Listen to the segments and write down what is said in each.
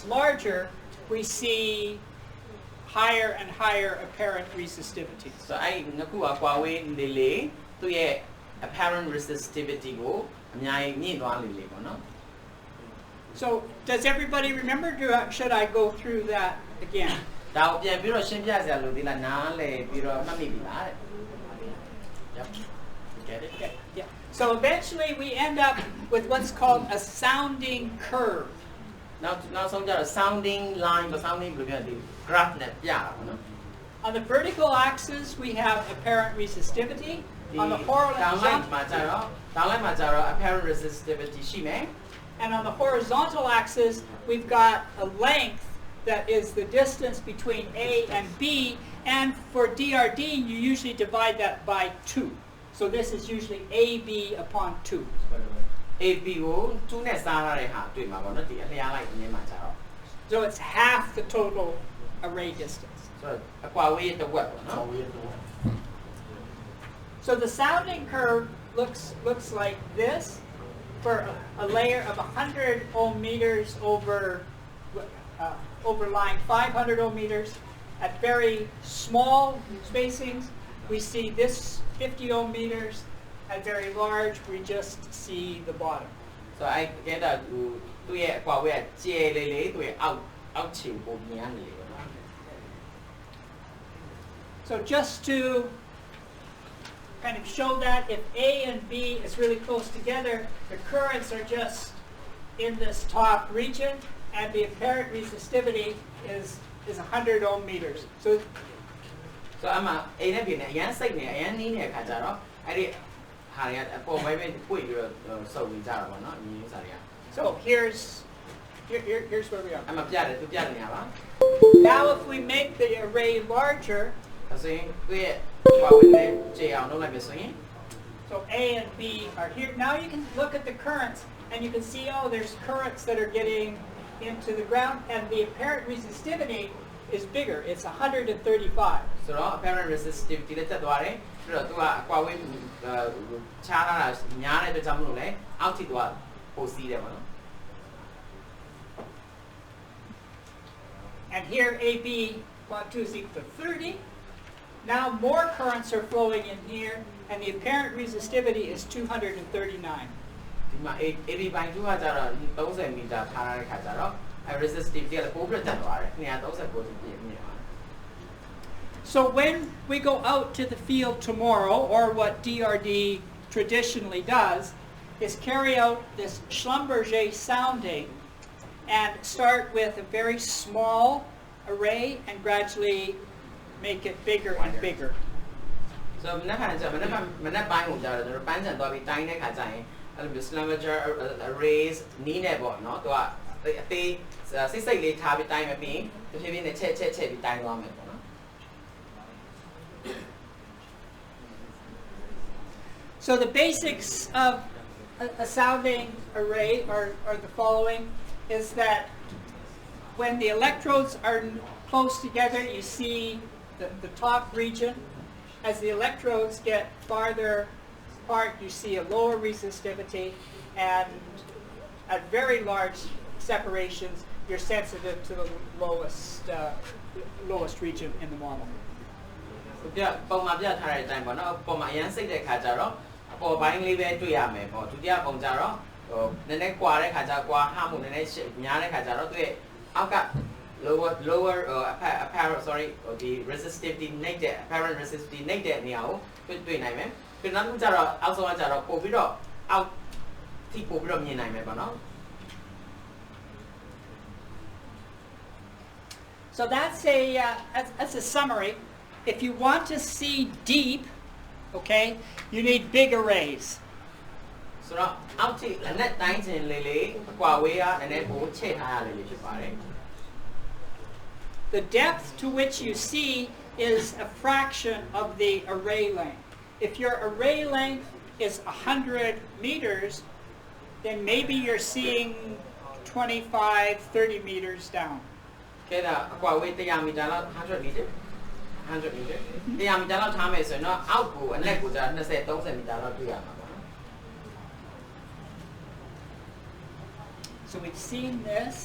gets larger, we see higher and higher apparent resistivity. So I naku akwa we lele tu ye apparent resistivity go amyai nyin twa lele ko no. So does everybody remember? Should I go through that again? Da pian pi ro shin pya sia lo di la na le pi ro mat mi bi la de. Yep. Get it? Okay, yeah. So eventually we end up with what's called a sounding curve. Now xong ra sounding line và sounding blo pian di graph net pya la ko no. On the vertical axis we have apparent resistivity. On the horizontal apparent resistivity shi mai. And on the horizontal axis, we've got a length that is the distance between A and B. And for DRD, you usually divide that by 2. So this is usually AB upon 2. AB ko 2 နဲ့စားထားတဲ့ဟာတွေ့မှာပေါ့နော်ဒီအလျားလိုက်အမြင်မှာကြတော့ So it's half the total array distance. ဆိုတော့အကွာဝေးရဲ့တစ်ဝက်ပေါ့နော် So the sounding curve looks like this for a layer of 100 ohm meters over line 500 ohm meters. At very small spacings, we see this 50 ohm meters. At very large, we just see the bottom. So I get that သူ့ရဲ့အကွာဝေးကကျယ်လေးလေးသူ့ရဲ့အောက်ခြေပုံမြင်နေတယ်ပေါ့နော် So just to kind of show that if A and B is really close together, the currents are just in this top region, and the apparent resistivity is 100 ohm meters. So အမှ A နဲ့ B နဲ့အရန်စိတ်နေအရန်နီးနေတဲ့ခါကျတော့အဲ့ဒီဟာတွေကအပေါ်ပိုင်းပဲပွင့်ပြီးတော့စုပ်နေကြတာပေါ့နော်အမြင်ဥစားတွေက So here's where we are. အမှပြတယ်သူပြတဲ့နေရာပါ Now if we make the array larger, ဆိုရင်သူ့ရဲ့အကွာဝေးနဲ့ကျယ်အောင်လုပ်လိုက်ပြီဆိုရင် so A and B are here. Now you can look at the currents and you can see, oh, there's currents that are getting into the ground, and the apparent resistivity is bigger. It's 135. ဆိုတော့ apparent resistivity လည်းတက်သွားတယ်ပြီးတော့သူကအကွာဝေးခြားလာတာများတဲ့အတွက်ကြောင့်မလို့လဲအောက်ထိသွားပိုစီးတယ်ပေါ့နော် And here AB Part2 is equal to 30. Now more currents are flowing in here, and the apparent resistivity is 239. ဒီမှာ AB ဘိုင်2ကကျတော့30မီတာထားရတဲ့ခါကျတော့ resistivity ကလည်းပိုပြီးတက်သွားတယ်239တိပြည့်မြင်ပါတယ် So when we go out to the field tomorrow, or what DRD traditionally does, is carry out this Schlumberger sounding and start with a very small array and gradually make it bigger and bigger. So မနက်ပိုင်းကိုကြာတော့ကျွန်တော်ပန်းချန်သွားပြီးတိုင်းတဲ့ခါကျရင်အဲ့လို Schlumberger arrays နီးနေပေါ့နော်သူကအသေးစိတ်လေးထားပြီးတိုင်းမယ်ပြီးတဖြည်းဖြည်းနဲ့ချက်ပြီးတိုင်းသွားမယ်ပေါ့နော် So the basics of a sounding array are the following, is that when the electrodes are close together, you see the top region. As the electrodes get farther apart, you see a lower resistivity, and at very large separations, you're sensitive to the lowest region in the model. ပြပုံမှာပြထားတဲ့အတိုင်းပေါ့နော်ပုံမှာအရန်စိတ်တဲ့ခါကျတော့အပေါ်ပိုင်းလေးပဲတွေ့ရမယ်ပေါ့ဒုတိယပုံကျတော့ဟိုနည်းနည်းကွာတဲ့ခါကျကွာဟမှုနည်းနည်းများတဲ့ခါကျတော့သူ့ရဲ့အောက်က lower apparent the resistivity နေတဲ့ apparent resistivity နေတဲ့နေရာကိုတွေ့နိုင်မယ်ပြီးနောက်တစ်ခုကျတော့အောက်ဆုံးကကျတော့ပို့ပြီးတော့အောက်ထိပို့ပြီးတော့မြင်နိုင်မယ်ပေါ့နော် So that's a summary. If you want to see deep, okay, you need big arrays. ဆိုတော့အောက်ထိအနက်တိုင်းခြင်းလေးအကွာဝေးရနည်းနည်းပို့ချဲ့ထားရလေးဖြစ်ပါတယ် The depth to which you see is a fraction of the array length. If your array length is 100 meters, then maybe you're seeing 25, 30 meters down. ကဲဒါအကွာဝေး100မီတာလောက်100 meter 100 meter 100 meter လောက်ထားမယ်ဆိုရင်တော့အောက်ကိုအနက်ကိုကျ20 30 meter လောက်တွေ့ရမှာပေါ့နော် So we've seen this.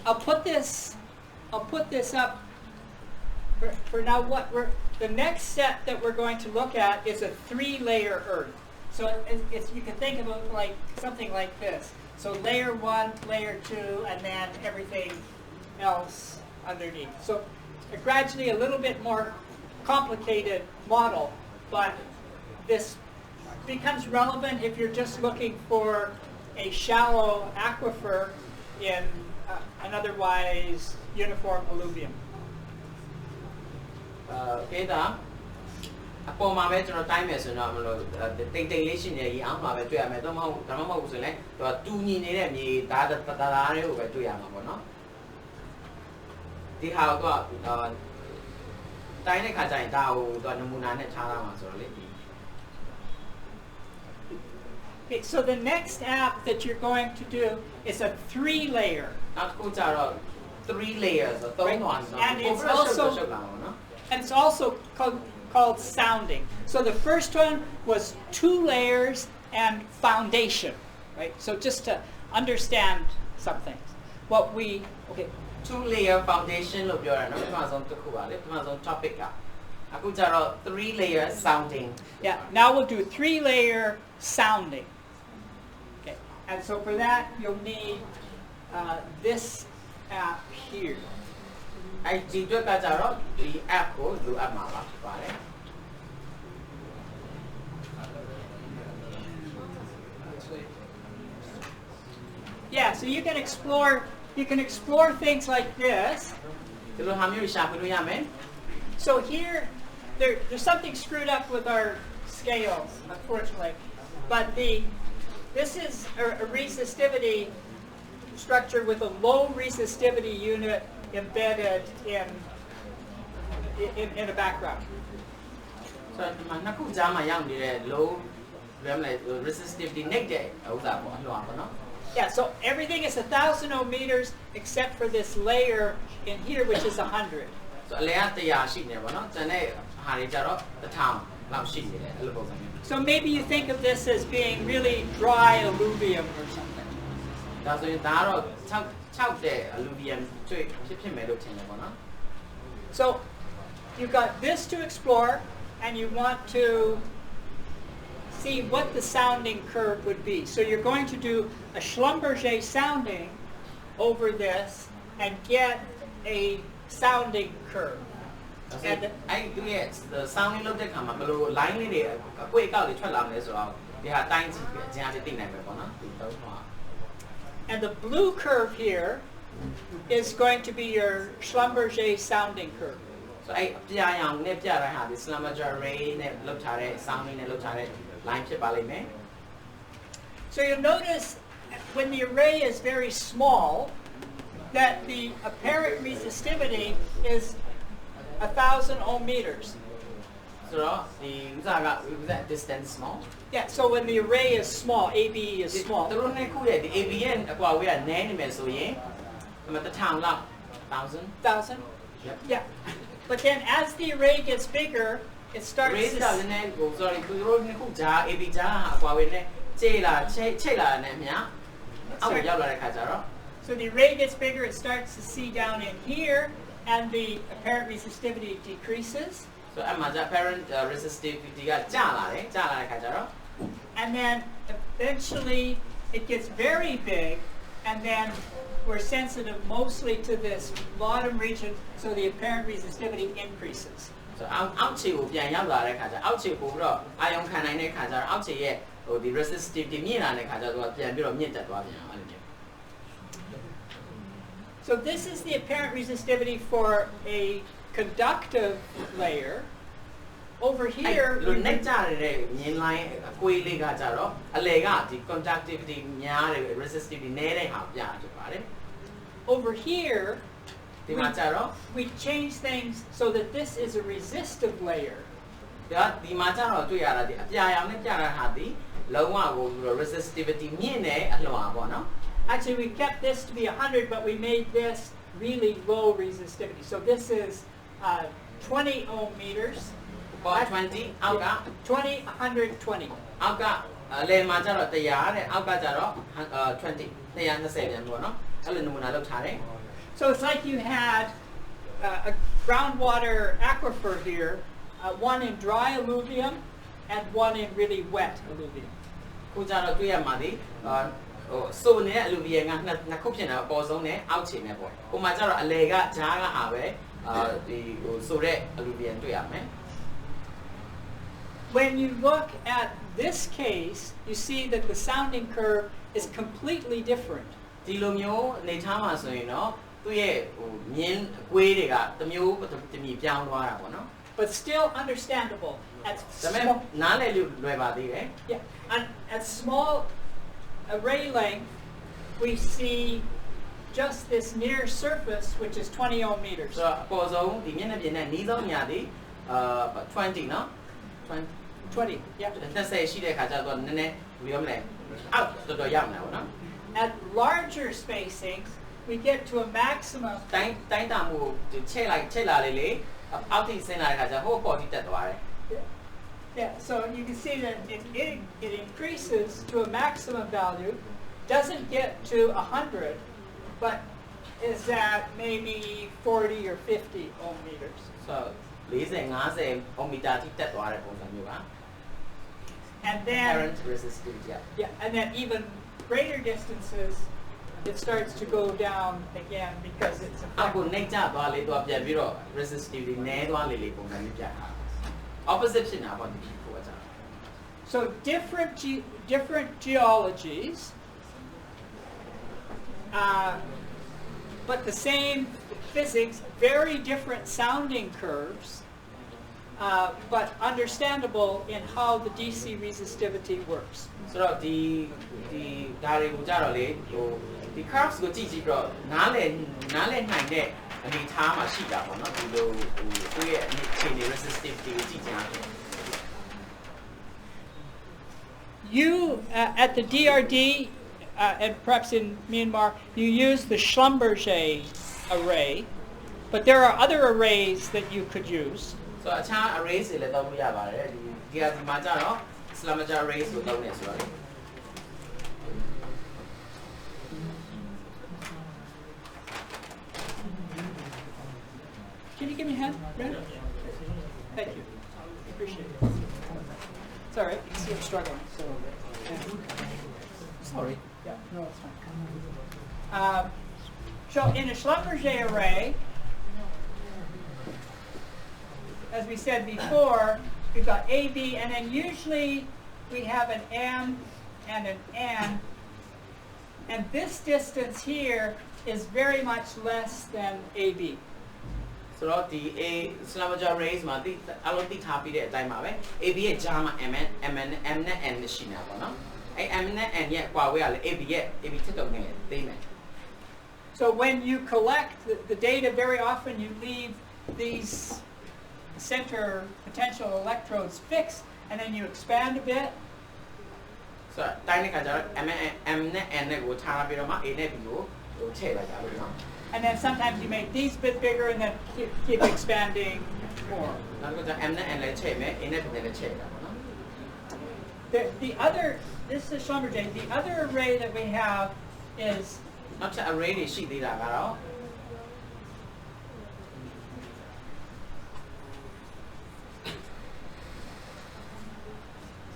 I'll put this up for now. The next set that we're going to look at is a 3-layer Earth. So you can think of it like something like this. So layer 1, layer 2, and then everything else underneath. So gradually a little bit more complicated model, but this becomes relevant if you're just looking for a shallow aquifer in an otherwise uniform alluvium. ကေတာအပေါ်မှာပဲကျွန်တော်တိုင်းမယ်ဆိုတော့မလို့တိတ်တိတ်လေးရှိနေရင်အောင်မှာပဲတွေ့ရမယ်တော့မဟုတ်ဒါမှမဟုတ်ဆိုရင်သူကတူညီနေတဲ့မြေဒါတွေကိုပဲတွေ့ရမှာပေါ့နော်ဒီဟာတော့တိုင်းတဲ့ခါကျရင်ဒါကိုသူကနမူနာနဲ့ခြားလာမှာဆိုတော့လေ Okay, so the next app that you're going to do is a 3-layer. နောက်တစ်ခုကျတော့ 3 layers ဆိုတော့ 3 ones and it's also called sounding. So the first one was 2 layers and foundation, right? So just to understand some things. Okay. 2 layer foundation လို့ပြောရအောင်ပထမဆုံးတစ်ခုပါလေပထမဆုံး topic ကအခုကျတော့ 3 layer sounding. Yeah, now we'll do 3-layer sounding. Okay, and so for that you'll need this app here. ဒီအတွက်ကကျတော့ဒီ app ကိုလိုအပ်မှာပါဖြစ်ပါတယ် Yeah, so you can explore things like this. ဒီလိုဟာမျိုးရှာဖွေလို့ရမယ် So here there's something screwed up with our scales, unfortunately. But this is a resistivity structure with a low resistivity unit embedded in a background. So ဒီမှာနှစ်ခုကြားမှာရောက်နေတဲ့ low resistivity နဲ့တဲ့ဥစ္စာပေါ့အလွှာပေါ့နော် Yeah, so everything is 1,000 ohm meters except for this layer in here, which is 100. So အလဲက100ရှိနေပေါ့နော်ကျန်တဲ့ဟာတွေကျတော့1000လောက်ရှိနေတယ်အဲ့လိုပုံစံမျိုး So maybe you think of this as being really dry alluvium or something. ဒါဆိုရင်ဒါကတော့6တဲ့ alluvium ဖြစ်မယ်လို့ထင်တယ်ပေါ့နော် So you've got this to explore, and you want to see what the sounding curve would be. So you're going to do a Schlumberger sounding over this and get a sounding curve. And I do it the sounding လုပ်တဲ့ခါမှာဘယ်လို line လေးတွေအကွေ့အကောက်တွေထွက်လာမလဲဆိုတော့ဒီဟာတိုင်းကြည့်ပြီးအကျဉ်းအသိနိုင်မယ်ပေါ့နော်ဒီတော့မှာ And the blue curve here is going to be your Schlumberger sounding curve. So အဲ့အပြာရောင်နဲ့ပြတဲ့ဟာဒီ Schlumberger array နဲ့လုပ်ထားတဲ့ sounding နဲ့လုပ်ထားတဲ့ line ဖြစ်ပါလိမ့်မယ် So you'll notice when the array is very small that the apparent resistivity is 1,000 ohm meters. So the distance small. Yeah, so when the array is small, AB is small. သူတို့နဲ့ခုရဲ့ဒီ ABN အကွာဝေးကနည်းနေမယ်ဆိုရင်ဒီမှာ1000လောက် 1000 1,000? Yep. Yeah. But then as the array gets bigger, it starts raise to... down နည်းကို sorry သူတို့နဲ့ခုဂျာ AB ဂျာအကွာဝေးနဲ့ချိတ်လာတဲ့မြတ်အောက်ရောက်လာတဲ့ခါကျတော့ So the array gets bigger, it starts to see down in here, and the apparent resistivity decreases. So အမှန်ကျ apparent resistivity ကကျလာတဲ့ခါကျတော့ And then eventually it gets very big, and then we're sensitive mostly to this bottom region, so the apparent resistivity increases. So အောက်ခြေကိုပြန်ရောက်လာတဲ့ခါကျအောက်ခြေပို့ပြီးတော့အာယုံခံနိုင်တဲ့ခါကျတော့အောက်ခြေရဲ့ဟိုဒီ resistivity မြင့်လာတဲ့ခါကျတော့ပြန်ပြီးတော့မြင့်တက်သွားပြန်အဲ့လိုမျိုး So this is the apparent resistivity for a conductive layer. Over here, လူနဲ့ကြရတဲ့မြင်လိုင်းအကွေးလေးကကြတော့အလေကဒီ conductivity များတယ် resistivity နည်းတဲ့ဟာပြဖြစ်ပါတယ် over here, ဒီမှာကြတော့ we change things so that this is a resistive layer. ဒီမှာကြတော့တွေ့ရတာဒီအပြာရောင်နဲ့ပြတာဟာဒီလုံးဝကို resistivity မြင့်တဲ့အလွှာပေါ့နော် Actually, we kept this to be 100, but we made this really low resistivity. So this is 20 ohm meters. 20 အောက်က 20, 120. အောက်က လေမှာကျတော့100တဲ့အောက်ကကျတော့20 220ပြန်ပေါ့နော်အဲ့လိုနမူနာလောက်ထားတယ် So it's like you had a groundwater aquifer here, one in dry alluvium and one in really wet alluvium. ခုကျတော့တွေ့ရမှာဒီဆိုနေတဲ့အလူဗီယကနှစ်ခုဖြစ်နေတာအပေါ်ဆုံးနဲ့အောက်ခြေနဲ့ပေါ့ဟိုမှာကျတော့အလေကဂျားကဟာပဲဒီဟိုဆိုတဲ့အလူဗီယတွေ့ရမယ် When you look at this case, you see that the sounding curve is completely different. ဒီလိုမျိုးအနေထားမှာဆိုရင်တော့သူ့ရဲ့ဟိုမြင်းအကွေးတွေကတစ်မျိုးတစ်မျိုးပြောင်းသွားတာပေါ့နော် But still understandable. At ဒါပေမဲ့နားလည်လို့လွယ်ပါသေးတယ် yeah, and at small array length, we see just this near surface, which is 20 ohm meters. ဆိုတော့အပေါ်ဆုံးဒီမျက်နှာပြင်နဲ့နီးဆုံးညာဒီ20နော် 20, yeah. 20ရှိတဲ့ခါကျတော့နည်းနည်းဘယ်လိုမလဲအောက်တော်တော်ရောက်နေတာပေါ့နော် At larger spacings, we get to a maximum. တိုင်းတာမှုချိန်လာလေအောက်ထိဆင်းလာတဲ့ခါကျဟိုပေါ်ထိတက်သွားတယ် Yeah, so you can see that it increases to a maximum value, doesn't get to 100, but is at maybe 40 or 50 ohm meters. ဆို40 50 ohm meter ထိတက်သွားတဲ့ပုံစံမျိုးပါ And then, current resistivity yeah, and then even greater distances, it starts to go down again because it's အောက်ကို affected. နှိမ့်ကျသွားလေတော့ပြန်ပြီးတော့ resistivity နည်းသွားလေပုံစံမျိုးပြတာ opposite ဖြစ်နေတာပေါ့ဒီကိုကကြာ So different geologies, but the same physics, very different sounding curves, but understandable in how the DC resistivity works. ဆိုတော့ဒီဒါတွေကိုကြာတော့လေဟိုဒီ curves ကိုကြည့်ပြီးတော့နားလည်နိုင်တဲ့အနေထားမှာရှိတာပေါ့နော်ဒီလိုဟိုသူ့ရဲ့အခြေအနေ resistivity ကိုကြည့်ကြအောင် You, at the DRD, and perhaps in Myanmar, you use the Schlumberger array, but there are other arrays that you could use. ဆိုတော့အခြား arrays တွေလည်းသုံးလို့ရပါတယ်ဒီမှာကျတော့ Schlumberger arrays ကိုသုံးနေဆိုတော့ Can you give me a hand, Brad? Thank you. Appreciate it. It's all right. You see I'm struggling. So, sorry yeah, no, it's fine. So in a Schlumberger array, as we said before, we've got AB, and then usually we have an M and an N, and this distance here is very much less than AB. ဆိုတော့ဒီ A Schlumberger arrays မှာဒီအလုံးတိထားပြီးတဲ့အတိုင်းပါပဲ AB ရဲ့ဂျာမှာ M နဲ့ N ရှိနေတာပေါ့နော်အဲ M နဲ့ N ရဲ့ကွာဝေးကလည်း AB ထက်တော့နေသိမယ် So when you collect the data, very often you leave these center potential electrodes fixed, and then you expand a bit. ဆိုတော့တိုင်းတဲ့ခါကျတော့ M နဲ့ N နဲ့ကိုထားပြီးတော့မှ A နဲ့ B ကိုဟိုထည့်လိုက်တာလို့နော် And then sometimes you make these a bit bigger and then keep expanding more. နောက်တစ်ခါကျ M နဲ့ N လည်းထည့်မယ် A နဲ့ B နဲ့လည်းထည့်တာပေါ့နော် The other, this is Schlumberger. The other array that we have is နောက်ထပ် array တွေရှိသေးတာကတော့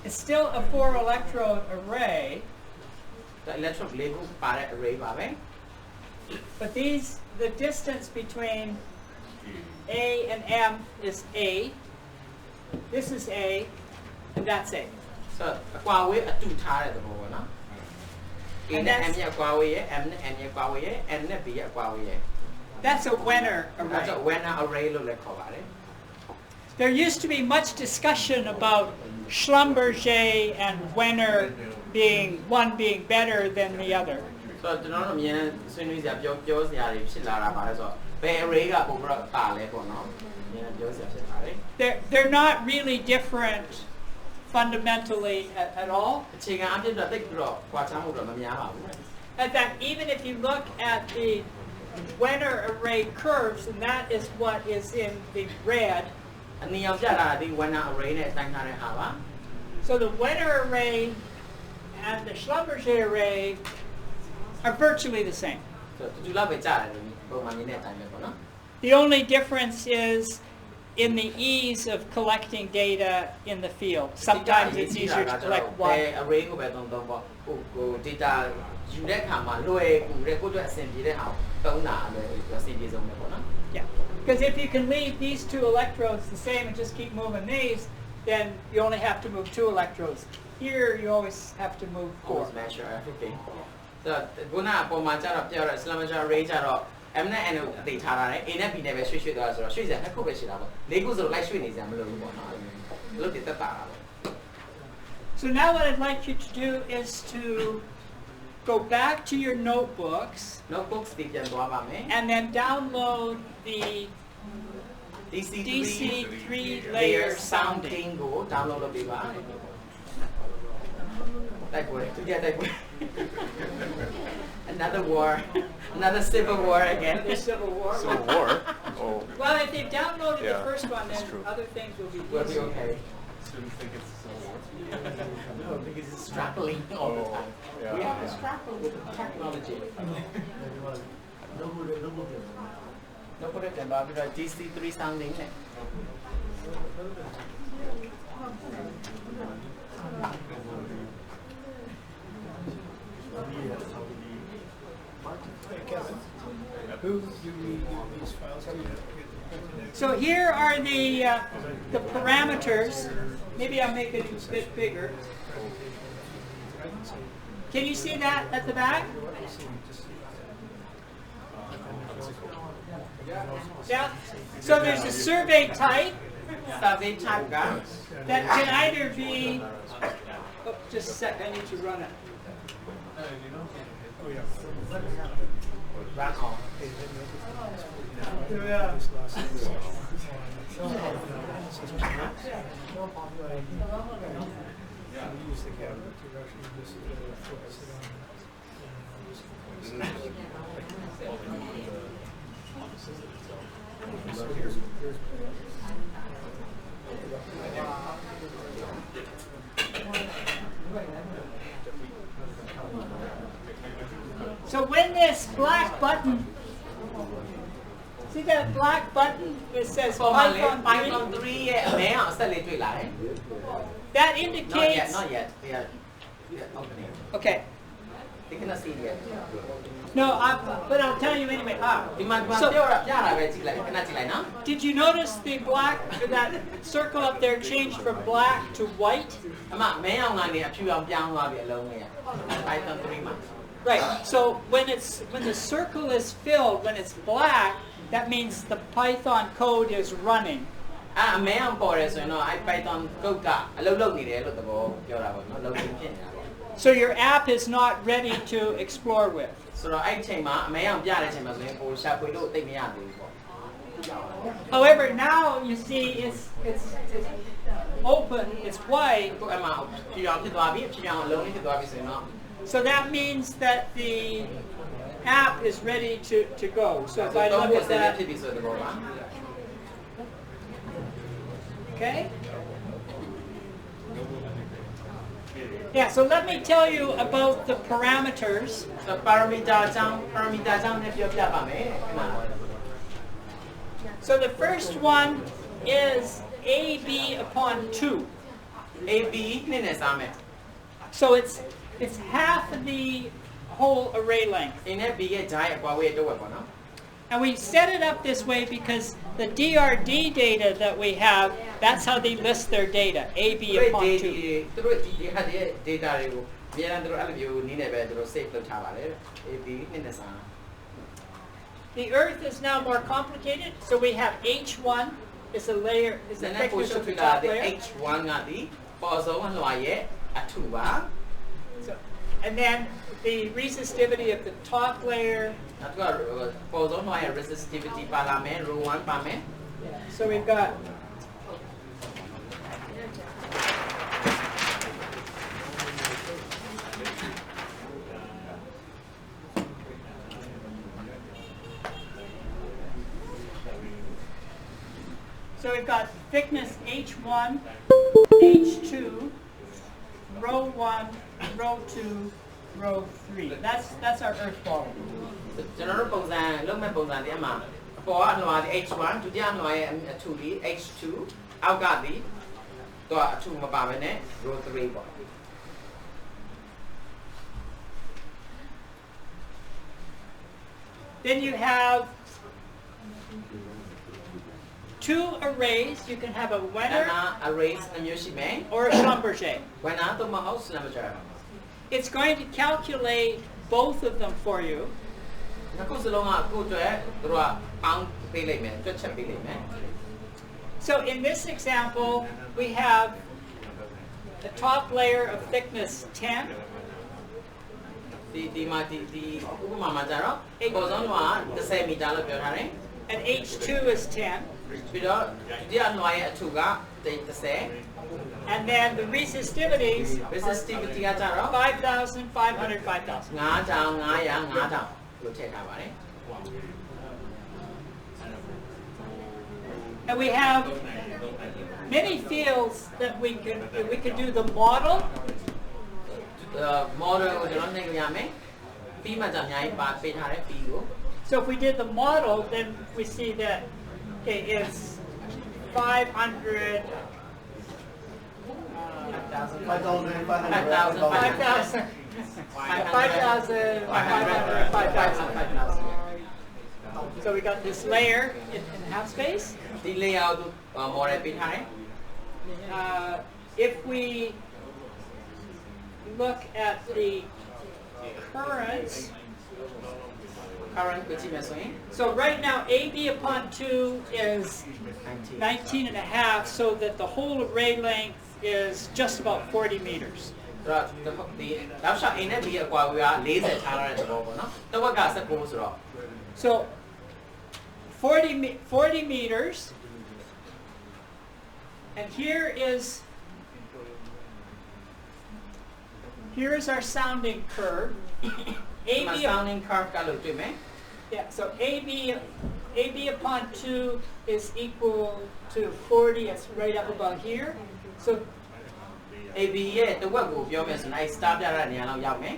it's still a 4 electrode array, ဒါ electrode လေးခုပါတဲ့ array ပါပဲ but the distance between A and M is A. This is A, and that's A. ဆိုတော့အကွာဝေးအတူထားတဲ့သဘောပေါ့နော် A နဲ့ M ရဲ့အကွာဝေးရဲ့ M နဲ့ N ရဲ့အကွာဝေးရဲ့ N နဲ့ B ရဲ့အကွာဝေးရဲ့ That's a Wenner ဒါ array. ကြောင့် Wenner array လို့လည်းခေါ်ပါတယ် There used to be much discussion about Schlumberger and Wenner one being better than the other. ဆိုတော့ကျွန်တော်တို့အမြင်ဆွေးနွေးစရာပြောစရာတွေဖြစ်လာတာပါလဲဆိုတော့ဘယ် array ကပို့ပြီးတော့တာလဲပေါ့နော်အမြင်ပြောစရာဖြစ်ပါတယ် They're not really different fundamentally at all. အခြေခံအဖြစ်တော့တိတ်ပြီးတော့ကွာခြားမှုတော့မများပါဘူး In fact, even if you look at the Wenner array curves, and that is what is in the red. အနီအောင်ပြတာဒီ Wenner array နဲ့တိုင်းထားတဲ့ဟာပါ So the Wenner array and the Schlumberger array are virtually the same. ဆိုတော့တူတူလောက်ပဲကြားတယ်ပုံမှန်ကြီးနဲ့အတိုင်းပဲပေါ့နော် The only difference is in the ease of collecting data in the field. Sometimes it's easier to collect one. array ကိုပဲသုံးပေါ့ဟို data ယူတဲ့အခါမှာလွယ်ကူတဲ့ကိုယ့်အတွက်အဆင်ပြေတဲ့အောင်သုံးတာအလွယ်အဆင်ပြေဆုံးပဲပေါ့နော် Yeah, because if you can leave these two electrodes the same and just keep moving these, then you only have to move 2 electrodes. Here you always have to move 4. always measure everything ဆိုတော့ခုနအပေါ်မှာကျတော့ပြောရ Schlumberger array ကျတော့ M နဲ့ N ကိုအသိထားရတယ် A နဲ့ B နဲ့ပဲရွှေ့သွားဆိုတော့ရွှေ့စရာတစ်ခုပဲရှိတာပေါ့၄ခုဆိုလိုက်ရွှေ့နေစရာမလိုဘူးပေါ့နော်လို့တည်သက်တာပေါ့ So now what I'd like you to do is to go back to your notebooks notebooks တွေပြန်သွားပါမယ် and then download the DC3 layer sounding. ကို download လုပ်ပေးပါတိုက်ပွဲသူကြတိုက်ပွဲ another war another civil war again The Civil War. Civil War? Oh, Well, if they've downloaded the Yeah, first one, then that's true. other things will be will be easy. okay students think it's Civil War. no because it's struggling all the time yeah. we have to struggle with the technology တော့ပရက်တန်ပါပြီးတော့ DC3 sounding နဲ့ Who do we give these files to? So here are the parameters. Maybe I'll make it a bit bigger. Can you see that at the back? Yeah. So there's a survey type survey type က that can either be. Oh, just a sec. I need to run it. Oh, yeah. run on Yeah. This last we use the cabinet to actually just focus it on. So here's So when this black button, see that black button that says Python 3? Python 3ရဲ့အမဲအောင်အဆက်လေးတွေ့လာတယ် That not yet indicates. not yet they are opening Okay. they cannot see yet No, but I'll tell you anyway. ဒီမှာ So ပြောတာပြတာပဲကြည့်လိုက်ခဏကြည့်လိုက်နော် did you notice the black, that circle up there changed from black to white? အမမဲအောင်ကနေအဖြူအောင်ပြောင်းသွားပြီအလုံးလေးอ่ะ Python 3မှာ Right. So when the circle is filled, when it's black, that means the Python code is running. အမဲအောင်ပေါ်တယ်ဆိုရင်တော့ Python code ကအလုပ်လုပ်နေတယ်လို့သဘောပြောတာပေါ့နော်လုပ်နေဖြစ်နေတာပေါ့ So your app is not ready to explore with. ဆိုတော့အဲ့ချိန်မှာအမဲအောင်ပြတဲ့အချိန်မှာဆိုရင်ပိုရှာဖွေလို့သိမရသေးဘူးပေါ့ However, now you see it's open, it's white. ကိုအမဖြူအောင်ဖြစ်သွားပြီဖြူအောင်အလုံးလေးဖြစ်သွားပြီဆိုရင်တော့ So that means that the app is ready to go. So if I look at that, ဖြစ်ပြီဆိုတဲ့သဘောပါ okay? Yeah, so let me tell you about the parameters. ဆိုတော့ parameter အကြောင်းနဲ့ပြောပြပါမယ်ခဏ So the first one is AB upon 2. AB နဲ့နဲ့စားမယ် So it's half of the whole array length. A နဲ့ B ရဲ့ဂျားရဲ့အကွာဝေးရဲ့တော့ဝက်ပေါ့နော် And we set it up this way because the DRD data that we have, that's how they list their data, AB သူတို့ upon 2. သူတို့ဒီဟာရဲ့ data တွေကိုအများအားသူတို့အဲ့လိုမျိုးနည်းနဲ့ပဲသူတို့ save လုပ်ထားပါတယ် AB နဲ့နဲ့စား The Earth is now more complicated, so we have H1 is a layer, is the နည်းနည်းပို thickness ရှု of ပ် the ပြတာ top ဒီ layer. H1 ကဒီပေါ်ဆုံးလွှာရဲ့အထူပါ So, and then the resistivity of the top layer. နောက်တစ်ခုကပေါ်ဆုံးလွှာရဲ့ resistivity ပါလာမယ် rho 1 ပါမယ် So we've got thickness H1, H2, rho 1, row 2, row 3. That's our Earth following. ကျွန်တော်တို့ပုံစံလုံးမဲ့ပုံစံတွေမှာအပေါ်ကအလွှာဒီ H1 ဒုတိယအလွှာရဲ့အထူဒီ H2 အောက်ကဒီတော့အထူမပါဘဲနဲ့ row 3ပေါ့ Then you have 2 arrays. You can have a ဒါ winner နာ arrays နှမျိုးရှိမယ် or a Schlumberger. winner သို့မဟုတ် Schlumberger It's going to calculate both of them for you. နှစ်ခုစလုံးကကိုယ့်အတွက်သူတို့ကပေါင်းပေးလိုက်မယ်တွက်ချက်ပေးလိုက်မယ် So in this example, we have the top layer of thickness 10, ဒီမှာဒီဥပမာမှာကြတော့ပေါ်ဆုံးလွှာ10မီတာလို့ပြောထားတယ် and H2 is 10, ပြီးတော့ဒုတိယလွှာရဲ့အထူက10 and then the resistivities resistivity ကကြတော့ 5,000, 500, 5,000. 5000 500 5000လို့ထည့်ထားပါတယ် And we have many fields that we can do the model. model ကိုကျွန်တော်နှိပ်လို့ရမယ်ပြီးမှじゃအများကြီးပါပေးထားတဲ့ fee ကို So if we did the model, then we see that okay, it's 500. 5,000. So we got this layer in half space. ဒီ layer ကို model ပေးထားတယ် If we look at the currents, current ကိုကြည့်မယ်ဆိုရင် so right now AB upon 2 is 19 and a half, so that the whole array length is just about 40 meters. ဆိုတော့ဒီနောက်ရှောက် A နဲ့ B အကွာအဝေးက40ထားရတဲ့သဘောပေါ့နော်တစ်ဝက်က19ဆိုတော့ So 40 meters, and here is our sounding curve. ဒီမှာ sounding curve ကလို့တွေ့မယ် Yeah, so AB upon 2 is equal to 40. It's right up about here. So AB ရဲ့တစ်ဝက်ကိုပြောမယ်ဆိုရင်အဲ star ပြတဲ့နေရာလောက်ရောက်မယ်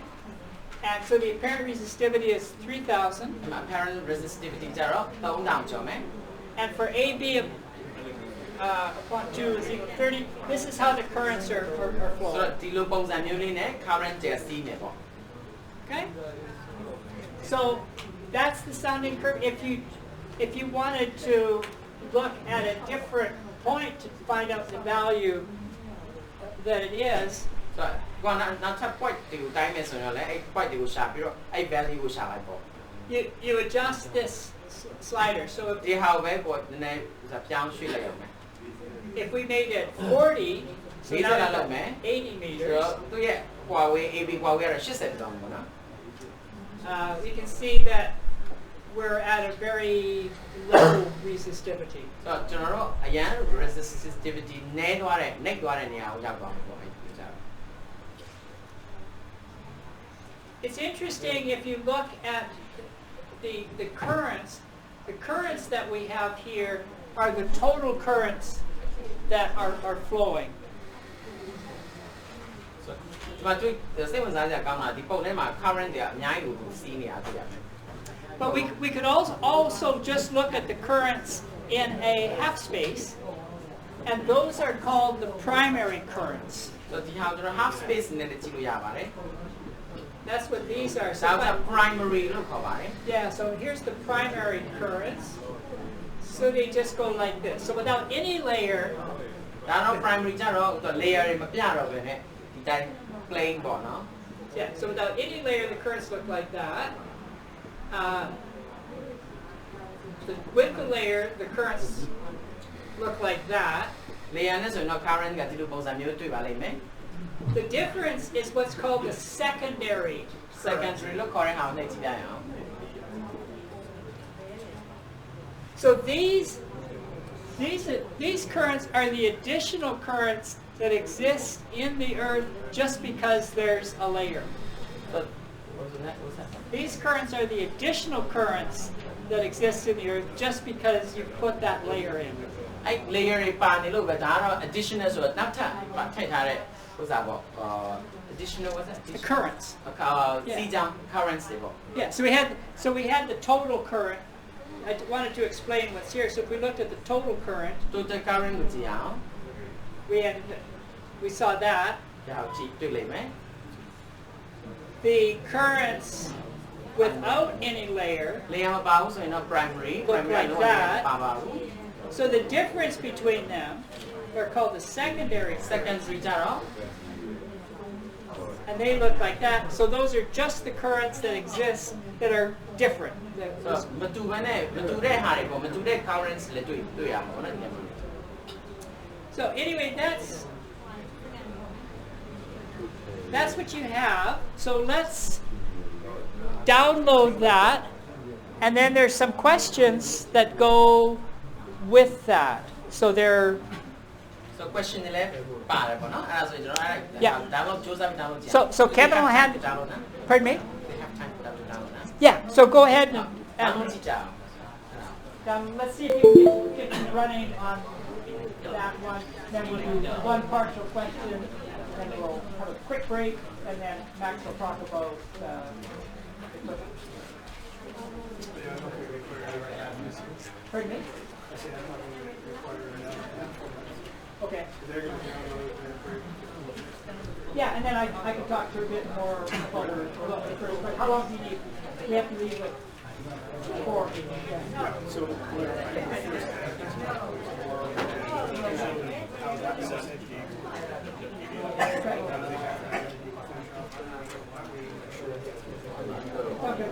and so the apparent resistivity is 3,000. ဒီမှာ apparent resistivity ကျတော့3000ကျော်မယ် And for AB upon 2 is equal to 30. This is how the currents are ဆို flowing. တော့ဒီလိုပုံစံမျိုးလေးနဲ့ current ကျစီးမယ်ပေါ့ Okay. So that's the sounding curve. If you wanted to look at a different point to find out the value that it is, ဆိုတော့ကိုကနောက်ထပ် point တွေကိုတိုင်းမယ်ဆိုရင်လည်းအဲ point တွေကိုရှာပြီးတော့အဲ value ကိုရှာလိုက်ပေါ့ you adjust this slider. So ဒီဟာကိုပဲပေါ့နည်းနည်းပြောင်းရွှေ့လိုက်ရမယ် if we made it 40, so These now are we've got not bad. 80 ဆို meters. တော့သူရဲ့ Huawei AB Huawei ကတော့80တောင်ပေါ့နော် You can see that we're at a very low resistivity. ဆိုတော့ကျွန်တော်တို့အရန် resistivity နည်းသွားတဲ့ နှိပ်သွားတဲ့နေရာကိုရောက်သွားမှာပေါ့အဲဒီကြတော့ It's interesting if you look at the currents. The currents that we have here are the total currents that are flowing. ဒီမှာတွေ့စိတ်ဝင်စားစရာကောင်းတာဒီပုံထဲမှာ current တွေကအများကြီးကိုစီးနေတာတွေ့ရတယ် But we could also just look at the currents in a half space, and those are called the primary currents. ဆိုတော့ဒီဟာကျွန်တော် half space နဲ့လည်းကြည့်လို့ရပါတယ် That's what these are. ဒါ So က primary လို့ခေါ်ပါတယ် yeah, so here's the primary currents. So they just go like this. So without any layer, ဒါတော့ primary ကြတော့ layer တွေမပြတော့ဘဲနဲ့ဒီတိုင်း plain ပေါ့နော် yeah, so without any layer, the currents look like that. With the layer, the currents look like that. layer နဲ့ဆိုရင်တော့ current ကဒီလိုပုံစံမျိုးတွေ့ပါလိမ့်မယ် The difference is what's called the secondary. secondary လို့ခေါ်တဲ့ဟာကိုနှိပ်ကြည့်ပြရအောင် So these currents are the additional currents that exist in the earth just because there's a layer. So what's that? These currents are the additional currents that exist in the earth just because you put that layer in. အဲ့ layer တွေပါနေလို့ပဲဒါကတော့ additional ဆိုတော့နောက်ထပ်ထည့်ထားတဲ့ဥစ္စာပေါ့ additional what's that? The currents. Yeah. စီကြောင်း currents တွေပေါ့ Yeah, so we had the total current. I wanted to explain what's here. So if we looked at the total current, total current ကိုကြည့်အောင် we saw that. ဒါကိုကြည့်တွေ့လိမ့်မယ် The currents without any layer. layer မပါဘူးဆိုရင်တော့ primary Look like တော့ that. မပါပါဘူး So the difference between them are called the secondary currents. secondary ကြတော့ And they look like that. So those are just the currents that exist that are different. မတူဘဲနဲ့မတူတဲ့ဟာတွေပေါ့မတူတဲ့ currents လည်းတွေ့ရမှာပေါ့နော်ဒီမှာ So anyway, that's what you have. So let's download that. And then there's some questions that go with that. So they're so question တွေလည်းပါတယ်ပေါ့နော်အဲ့ဒါဆိုရင်ကျွန်တော်အဲ့ဒါ Yeah. download ကြိုးစားပြီး download ကြည့် So Kevin will hand. download นะ Pardon me? they have time to download นะ Yeah. So go ahead and download ကြည့်ကြအောင် let's see if you can get me running on that one. Then we'll do one partial question, and then we'll have a quick break, and then Max will talk about equipment. Pardon me? Okay. Yeah, and then I can talk to a bit more about the first. But how long do you need? We have to leave it. 4. Yeah. So Okay.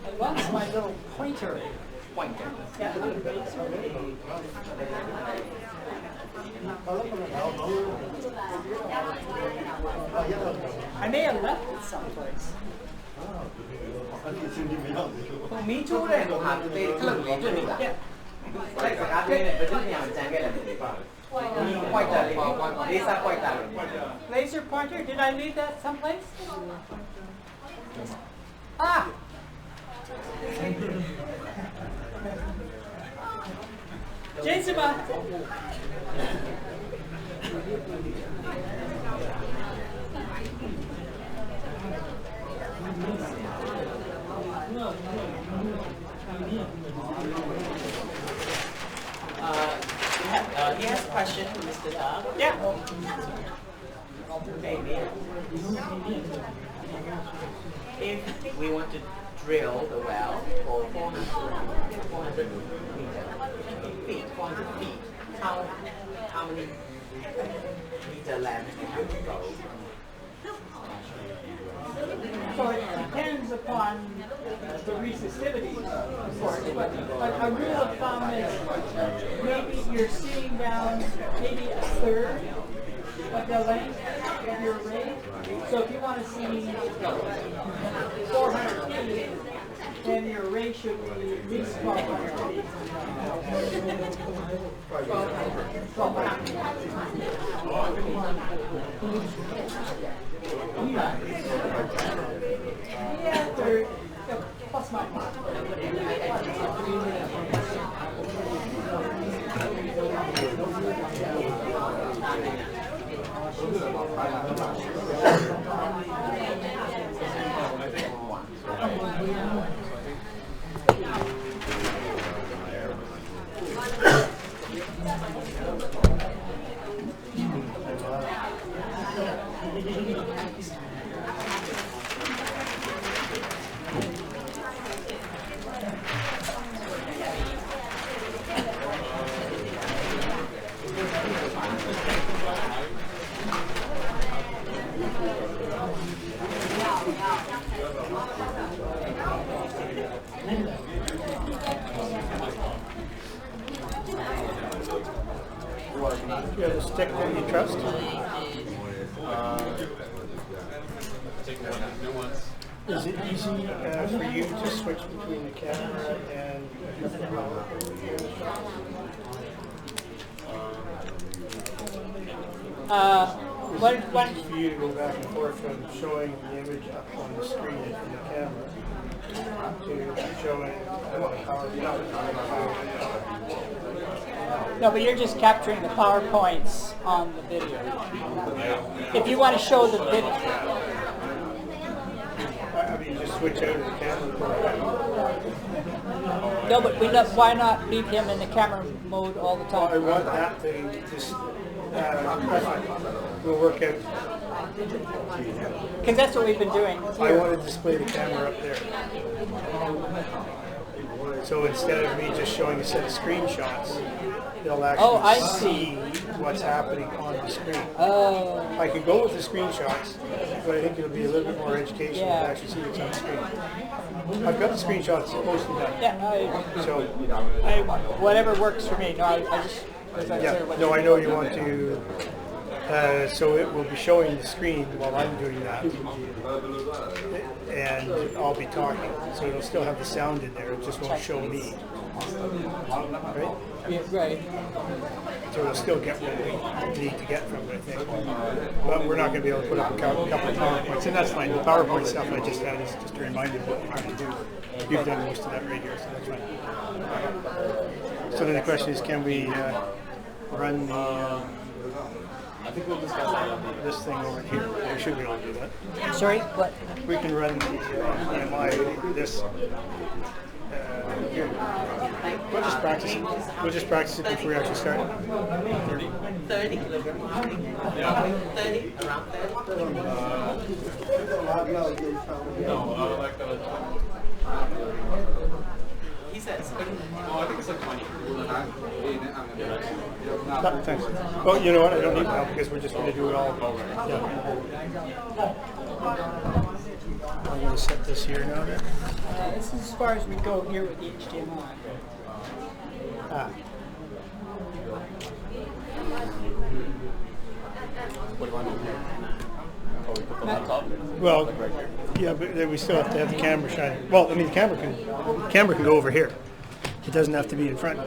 I lost my little pointer. pointer Yeah. I may have left it someplace. မီးချိုးတဲ့ဟာတေးခလုတ်လေးတွေ့ပြီလား Yeah. အဲ့ဒါစကားပြောနေဘယ်သူပြန်ကြံခဲ့လဲမသိဘူး pointer လေးlaser pointer လေး Laser pointer? Did I leave that someplace? Ah! Jason! He has a question for Mr. Ta. Yeah. Maybe. If we want to drill the well for 400 feet, how many meter length we have to go? So it depends upon the resistivity, of course. But a rule of thumb is maybe you're seeing down maybe a third of the length of your array. So if you want to see 400 feet, then your array should be at least 1,200 feet. 1,200. Yeah, they're plus minus. you have a stick that you trust? Is it easy for you to switch between the camera and the power here in the shop? One, For you to go back and forth from showing the image up on the screen from the camera to showing what power you have. No, but you're just capturing the PowerPoints on the video. If you want to show the video, I mean, just switch out of the camera. no, but why not leave him in the camera mode all the Well, I time? want that thing just, we'll work out. Because that's what we've been doing I here. want to display the camera up there. So instead of me just showing a set of screenshots, they'll Oh, I actually see. see what's happening on the screen. Oh, I could go with the screenshots, but I think it'll be a little bit more educational Yeah. to actually see what's on the screen. I've got the screenshots posted up. yeah, So, whatever works for me. No, I just was yeah, unsure what no, you I know you want to, so it will be showing the screen while I'm doing that. And I'll be talking, so it'll still have the sound in there, it just won't show me. Right? Yeah, right. So we'll still get what we need to get from it, I think. But we're not going to be able to put up a couple of PowerPoints, and that's fine. The PowerPoint stuff I just had is just a reminder of what we're trying to do. You've done most of that right here, so that's fine. So then the question is, can we run the, I think we'll discuss that. this thing over here? We should be able to do that. Sorry, what? We can run the EMI, this. Here. We'll just practice it. We'll just practice it before we actually start. 30. 30, around 30. No, like He said something. I think it's like 20. No, thanks. Well, you know what? I don't need that because we're just going to do it all. Yeah. I'm going to set this here now. Then. This is as far as we go here with the HDMI. Ah. What do you want to do here? Oh, we put the laptop? Well, Like right here. yeah, but then we still have to have the camera shining. Well, I mean, the camera can go over here. It doesn't have to be in front.